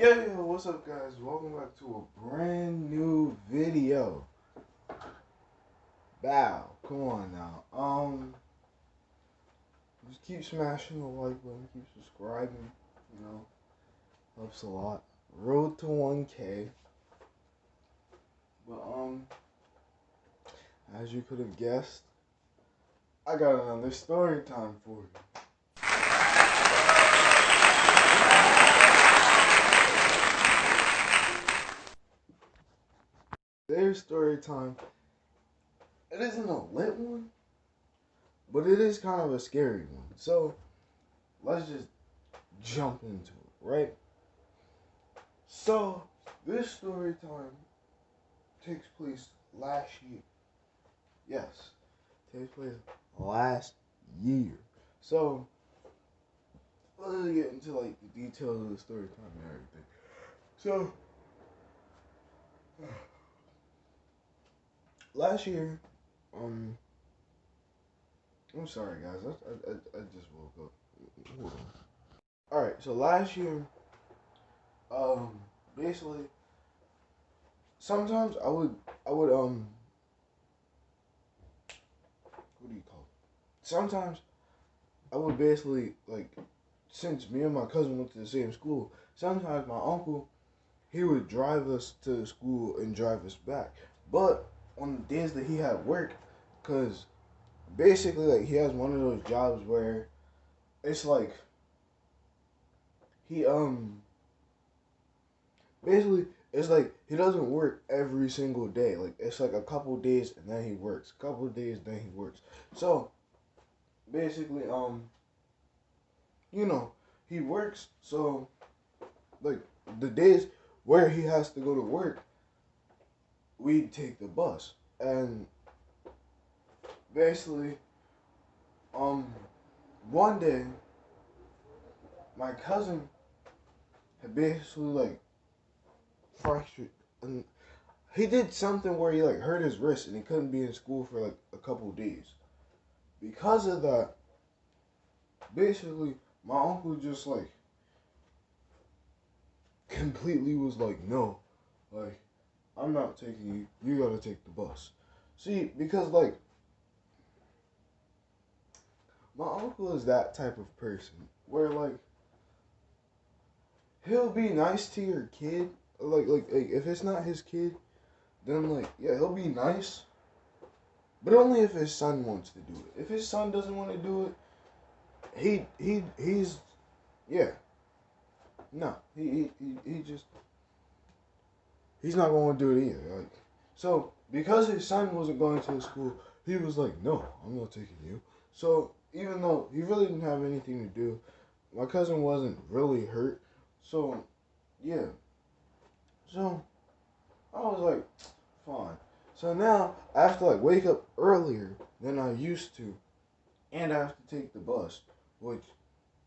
Yo, what's up guys? Welcome back to a brand new video. Bow, come on now. Just keep smashing the like button, keep subscribing, helps a lot. Road to 1K. But as you could have guessed, I got another story time for you. Today's story time, it isn't a lit one, but it is kind of a scary one. So let's just jump into it, right? So this story time takes place last year. Yes, takes place last year. So let's just get into like the details of the story time and everything. So last year, I'm sorry guys, I just woke up. Hold on. All right, so last year, basically, sometimes I would, what do you call it? Sometimes I would basically like, since me and my cousin went to the same school, sometimes my uncle, he would drive us to the school and drive us back. But on the days that he had work, cause basically like he has one of those jobs where it's like he basically it's like he doesn't work every single day. Like it's like a couple days and then he works. A couple days then he works. So basically he works, so like the days where he has to go to work, we take the bus. And basically one day my cousin had basically like fractured, and he did something where he like hurt his wrist and he couldn't be in school for like a couple days. Because of that, basically my uncle just like completely was like, no, like I'm not taking you, you gotta take the bus. See, because like my uncle is that type of person where like he'll be nice to your kid, like if it's not his kid, then like yeah, he'll be nice, but only if his son wants to do it. If his son doesn't want to do it, he's yeah, no, he just he's not going to do it either. Like, so because his son wasn't going to the school, he was like, no, I'm not taking you. So even though he really didn't have anything to do, my cousin wasn't really hurt. So yeah, so I was like, fine. So now I have to like wake up earlier than I used to, and I have to take the bus, which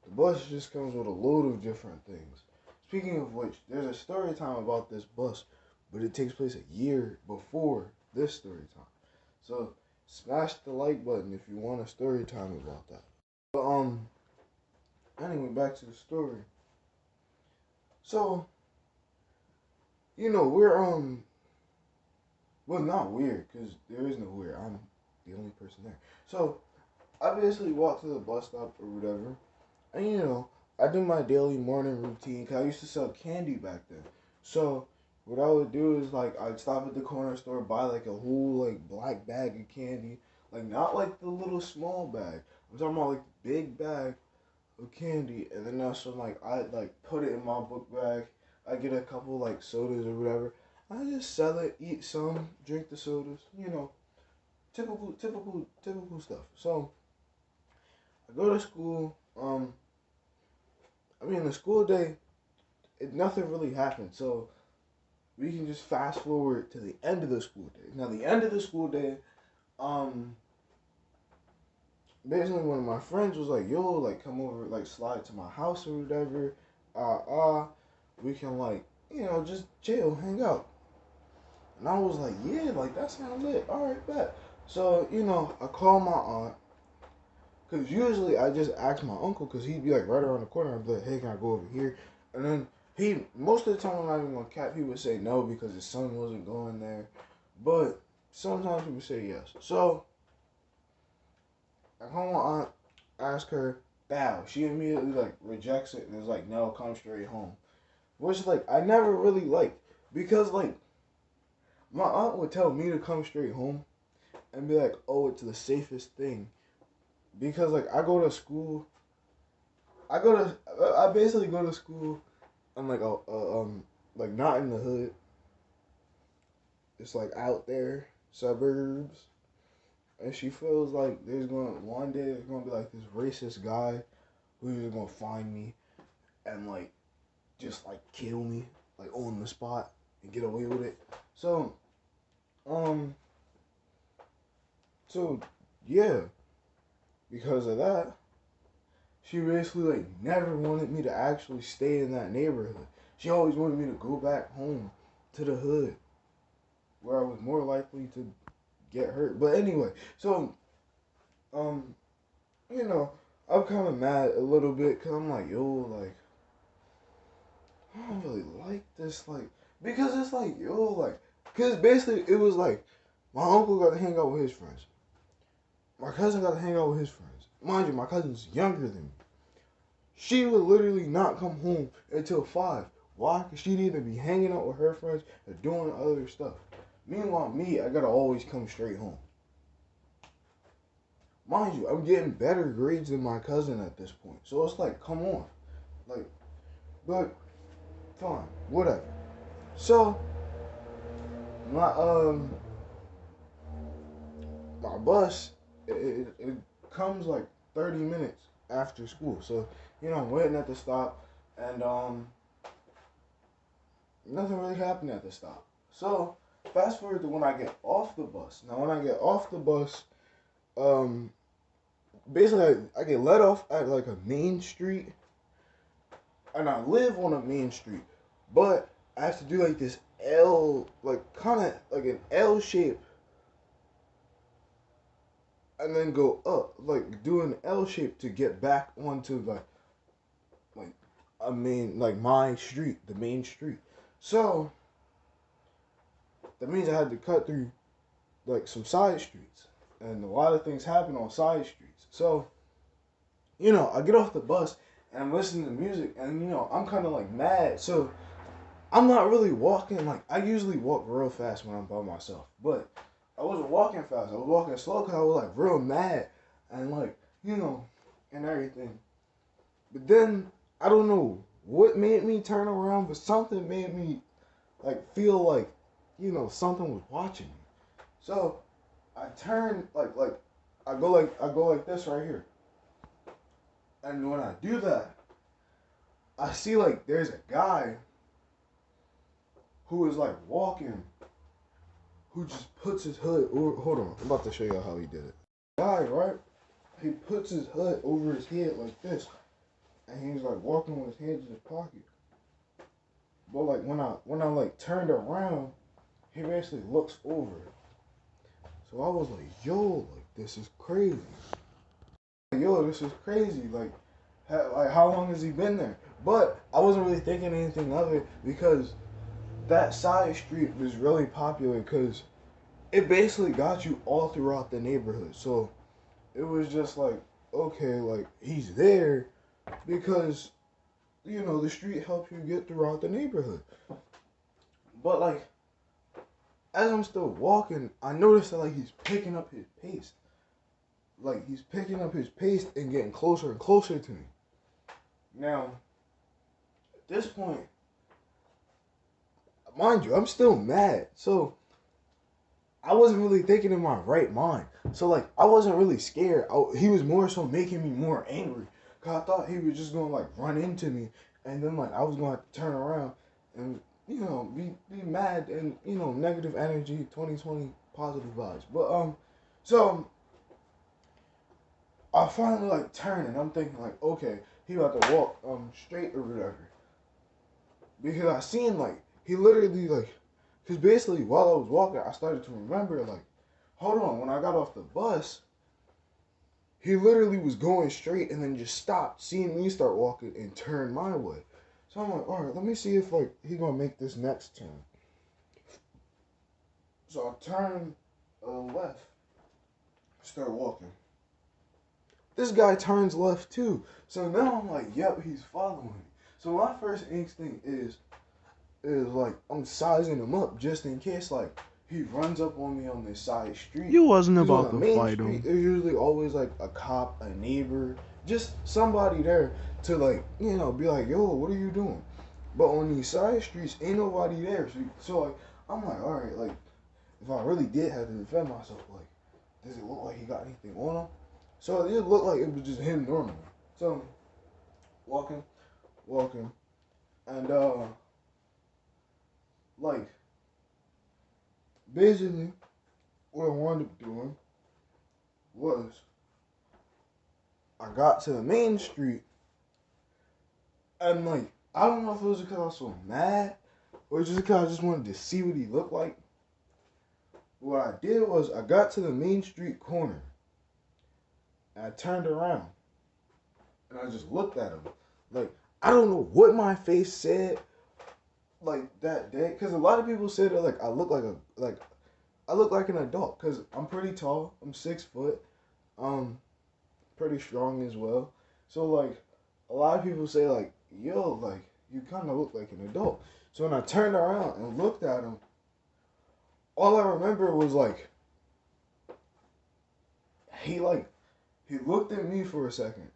the bus just comes with a load of different things. Speaking of which, there's a story time about this bus, but it takes place a year before this story time. So smash the like button if you want a story time about that. But anyway, back to the story. So, we're well, not weird, because there is no weird. I'm the only person there. So I basically walk to the bus stop or whatever, and I do my daily morning routine, because I used to sell candy back then. So what I would do is like I'd stop at the corner store, buy like a whole like black bag of candy, like not like the little small bag. I'm talking about like the big bag of candy, and then also like I'd like put it in my book bag. I get a couple like sodas or whatever. I just sell it, eat some, drink the sodas, typical stuff. So I go to school. The school day, nothing really happened. So we can just fast forward to the end of the school day. Now, the end of the school day, um, basically one of my friends was like, "Yo, like come over, like slide to my house or whatever. We can like, just chill, hang out." And I was like, "Yeah, like that sounds lit. All right, bet." So I call my aunt. Cause usually I just ask my uncle, cause he'd be like right around the corner. I'd be like, "Hey, can I go over here?" And then Most of the time, I'm not even gonna cap. He would say no because his son wasn't going there, but sometimes he would say yes. So I call my aunt, ask her, bow. She immediately like rejects it and is like, no, come straight home. Which like I never really liked because like my aunt would tell me to come straight home and be like, oh, it's the safest thing because like I go to school. I basically go to school. I'm like like not in the hood. It's like out there, suburbs. And she feels like one day there's gonna be like this racist guy who's just gonna find me and like just like kill me like on the spot and get away with it. So um so yeah, because of that, she basically like never wanted me to actually stay in that neighborhood. She always wanted me to go back home to the hood where I was more likely to get hurt. But anyway, so um you know, I'm kind of mad a little bit because I'm like, yo, like, I don't really like this, like, because it's like, yo, like, because basically it was like, my uncle got to hang out with his friends. My cousin got to hang out with his friends. Mind you, my cousin's younger than me. She would literally not come home until 5. Why? Because she'd either be hanging out with her friends or doing other stuff. Meanwhile, me, I got to always come straight home. Mind you, I'm getting better grades than my cousin at this point. So it's like, come on. Like, but fine, whatever. So my my bus it comes like 30 minutes after school. So, I'm waiting at the stop and nothing really happened at the stop. So fast forward to when I get off the bus. Now when I get off the bus, um basically I get let off at like a main street and I live on a main street, but I have to do like this L, like kind of like an L shape, and then go up, like do an L shape to get back onto like like my street, the main street. So that means I had to cut through like some side streets, and a lot of things happen on side streets. So I get off the bus and I'm listening to music, and I'm kind of like mad. So I'm not really walking, like, I usually walk real fast when I'm by myself. But I wasn't walking fast. I was walking slow because I was, like, real mad. And, like, and everything. But then, I don't know what made me turn around, but something made me, like, feel like, something was watching me. So, I turn, I go like this right here. And when I do that, I see, like, there's a guy who is like walking, who just puts his hood over. Hold on, I'm about to show you how he did it. Guy, right? He puts his hood over his head like this, and he's like walking with his hands in his pocket. But like when I like turned around, he basically looks over. So I was like, yo, like this is crazy. Yo, this is crazy. Like how long has he been there? But I wasn't really thinking anything of it because that side street was really popular because it basically got you all throughout the neighborhood. So it was just like, okay, like he's there because the street helps you get throughout the neighborhood. But like as I'm still walking, I noticed that like he's picking up his pace. Like he's picking up his pace and getting closer and closer to me. Now, at this point, mind you, I'm still mad. So I wasn't really thinking in my right mind. So like I wasn't really scared. He was more so making me more angry. Cause I thought he was just gonna like run into me, and then like I was gonna have to turn around and be mad and negative energy, 2020 positive vibes. But so I finally like turn and I'm thinking like, okay, he about to walk straight or whatever. Because I seen like he literally like, because basically while I was walking, I started to remember like, hold on, when I got off the bus, he literally was going straight and then just stopped, seeing me start walking and turned my way. So I'm like, all right, let me see if like he gonna make this next turn. So I turn left, start walking. This guy turns left too. So now I'm like, yep, he's following me. So my first instinct is like I'm sizing him up just in case like he runs up on me on this side street. You wasn't Because on about the to main fight street, him. there's usually always like a cop, a neighbor, just somebody there to like, you know, be like, yo, what are you doing? But on these side streets, ain't nobody there. So like, I'm like, all right, like, if I really did have to defend myself, like, does it look like he got anything on him? So it looked like it was just him normally. So walking, and like, basically, what I wound up doing was I got to the main street, and like, I don't know if it was because I was so mad or just because I just wanted to see what he looked like. What I did was I got to the main street corner and I turned around and I just looked at him. Like, I don't know what my face said like that day, because a lot of people said that like I look like an adult because I'm pretty tall. I'm 6 foot. Pretty strong as well. So like a lot of people say like, yo, like you kind of look like an adult. So when I turned around and looked at him, all I remember was like he like he looked at me for a second,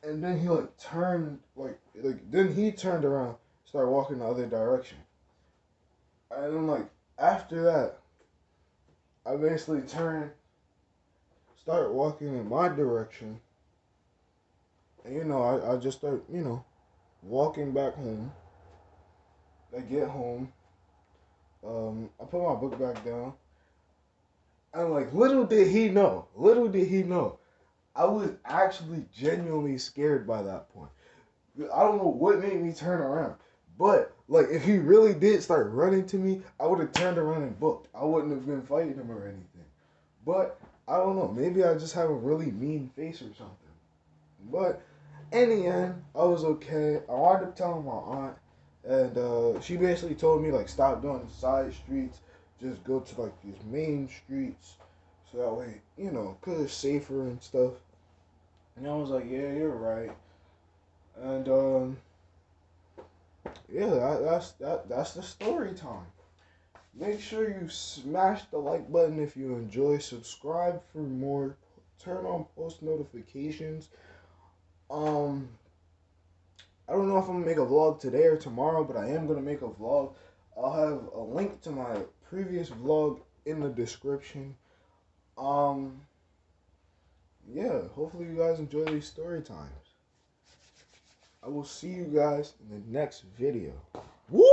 and then he like turned like then he turned around, started walking the other direction, and then like after that, I basically turned, started walking in my direction, and you know I just start walking back home. I get home, I put my book back down, and like little did he know, I was actually genuinely scared by that point. I don't know what made me turn around. But, like, if he really did start running to me, I would have turned around and booked. I wouldn't have been fighting him or anything. But, I don't know. Maybe I just have a really mean face or something. But, in the end, I was okay. I wound up telling my aunt. And she basically told me, like, stop doing the side streets. Just go to, like, these main streets. So that way, because it's safer and stuff. And I was like, yeah, you're right. And yeah, that's the story time. Make sure you smash the like button if you enjoy. Subscribe for more. Turn on post notifications. Um, I don't know if I'm gonna make a vlog today or tomorrow, but I am gonna make a vlog. I'll have a link to my previous vlog in the description. Um, yeah, hopefully you guys enjoy these story times. I will see you guys in the next video. Woo!